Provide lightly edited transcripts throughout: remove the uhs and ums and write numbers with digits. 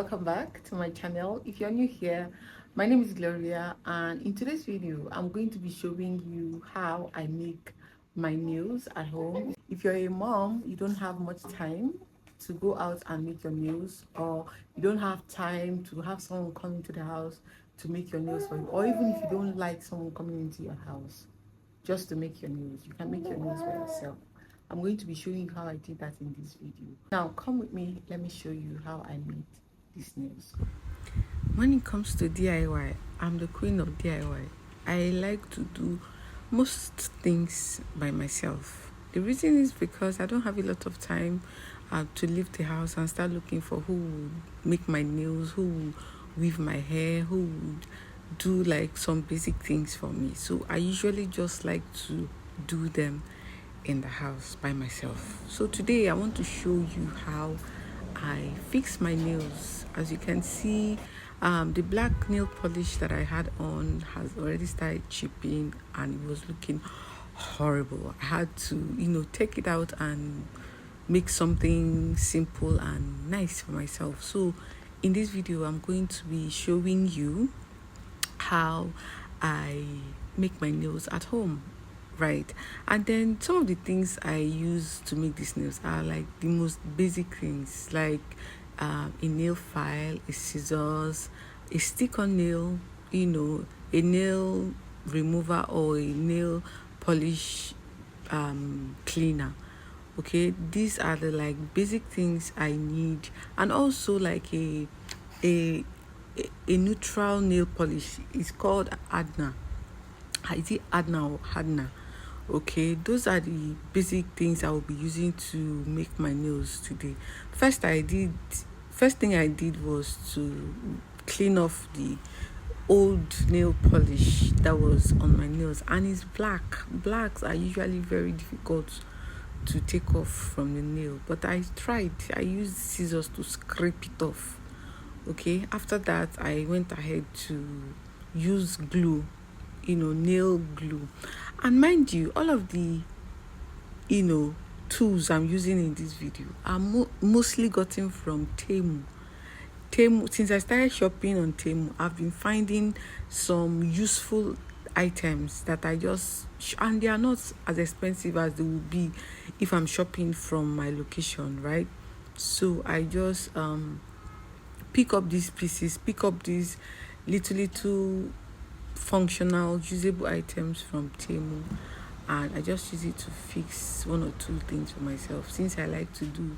Welcome back to my channel. If you're new here, my name is Gloria, and in today's video I'm going to be showing you how I make my nails at home. If you're a mom, you don't have much time to go out and make your nails, or you don't have time to have someone come into the house to make your nails for you, or even if you don't like someone coming into your house just to make your nails, you can make your nails by yourself. I'm going to be showing you how I did that in this video. Now come with me, let me show you how I made these nails. When it comes to DIY, I'm the queen of DIY. I like to do most things by myself. The reason is because I don't have a lot of time to leave the house and start looking for who would make my nails, who would weave my hair, who would do like some basic things for me. So I usually just like to do them in the house by myself. So today I want to show you how I fix my nails. As you can see, the black nail polish that I had on has already started chipping and it was looking horrible. I had to take it out and make something simple and nice for myself. So in this video I'm going to be showing you how I make my nails at home, right? And then some of the things I use to make these nails are like the most basic things, like a nail file, a scissors, a stick-on nail, a nail remover or a nail polish cleaner. Okay, these are the like basic things I need, and also like a a neutral nail polish. It's called Adna. Is it Adna or Hadna? Okay, those are the basic things I will be using to make my nails today. First thing I did was to clean off the old nail polish that was on my nails, and it's black. Blacks are usually very difficult to take off from the nail, but I used scissors to scrape it off. Okay, after that I went ahead to use glue, nail glue. And mind you, all of the tools I'm using in this video are mostly gotten from Temu. Since I started shopping on Temu, I've been finding some useful items that and they are not as expensive as they would be if I'm shopping from my location, right? So I just pick up these little functional usable items from Temu, and I just use it to fix one or two things for myself, since I like to do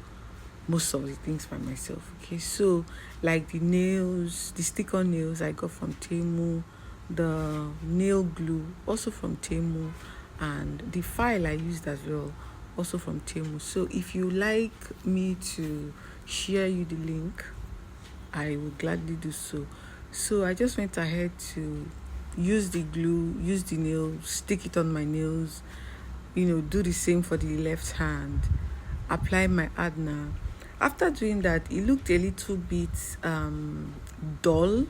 most of the things by myself. Okay, so like the stick-on nails I got from Temu, the nail glue also from Temu, and the file I used as well also from Temu. So if you like me to share you the link, I will gladly do so. So I just went ahead to use the glue, use the nail, stick it on my nails, do the same for the left hand, apply my Adna. After doing that, it looked a little bit dull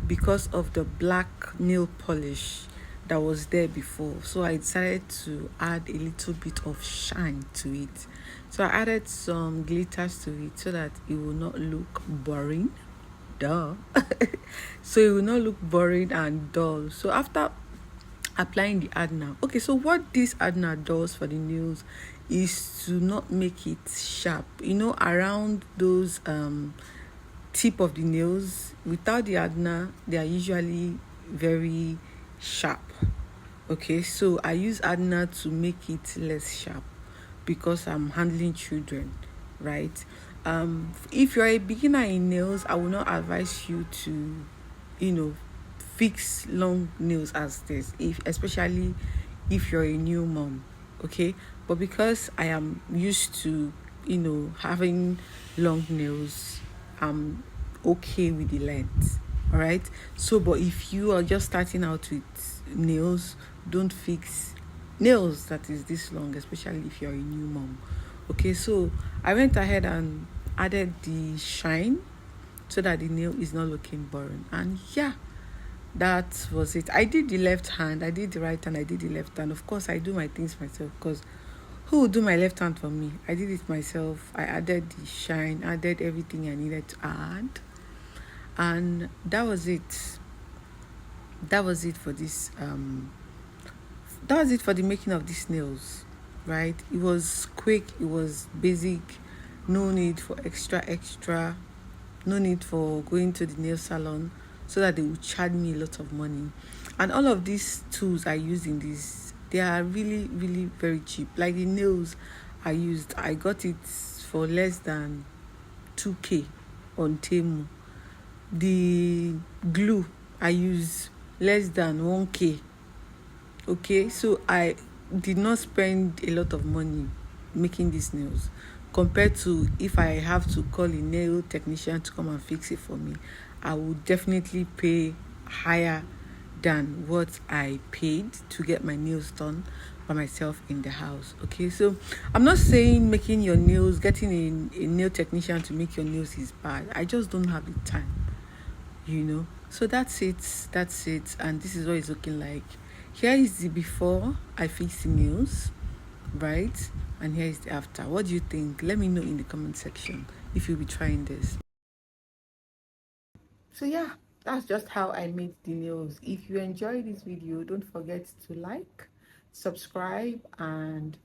because of the black nail polish that was there before. So I decided to add a little bit of shine to it. So I added some glitters to it so that it will not look boring. Duh. So it will not look boring and dull. So after applying the Adna, okay, so what this Adna does for the nails is to not make it sharp, around those tip of the nails. Without the Adna, they are usually very sharp. Okay, so I use Adna to make it less sharp because I'm handling children, right? If you're a beginner in nails, I will not advise you to fix long nails as this, especially if you're a new mom. Okay, but because I am used to having long nails, I'm okay with the length. All right, so but if you are just starting out with nails, don't fix nails that is this long, especially if you're a new mom. Okay, so I went ahead and added the shine so that the nail is not looking boring, and yeah, that was it. I did the left hand, I did the right hand, I did the left hand. Of course I do my things myself, because who would do my left hand for me? I did it myself. I added the shine, added everything I needed to add, And that was it for this that was it for the making of these nails, right? It was quick, it was basic, no need for extra, no need for going to the nail salon so that they would charge me a lot of money. And all of these tools I use in this, they are really, really very cheap. Like the nails I got it for less than 2K on Temu. The glue I use less than 1K. Okay, so I did not spend a lot of money making these nails compared to if I have to call a nail technician to come and fix it for me. I would definitely pay higher than what I paid to get my nails done by myself in the house. Okay, so I'm not saying making your nails, getting a nail technician to make your nails is bad. I just don't have the time. So that's it, and this is what it's looking like. Here is the before I fix the nails, right? And here is the after. What do you think? Let me know in the comment section if you'll be trying this. So yeah, that's just how I made the nails. If you enjoyed this video, don't forget to like, subscribe, and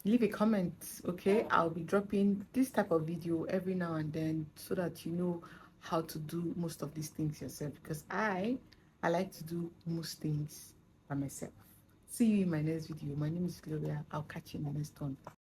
leave a comment. Okay, I'll be dropping this type of video every now and then so that you know how to do most of these things yourself, because I like to do most things by myself. See you in my next video. My name is Gloria. I'll catch you in the next one.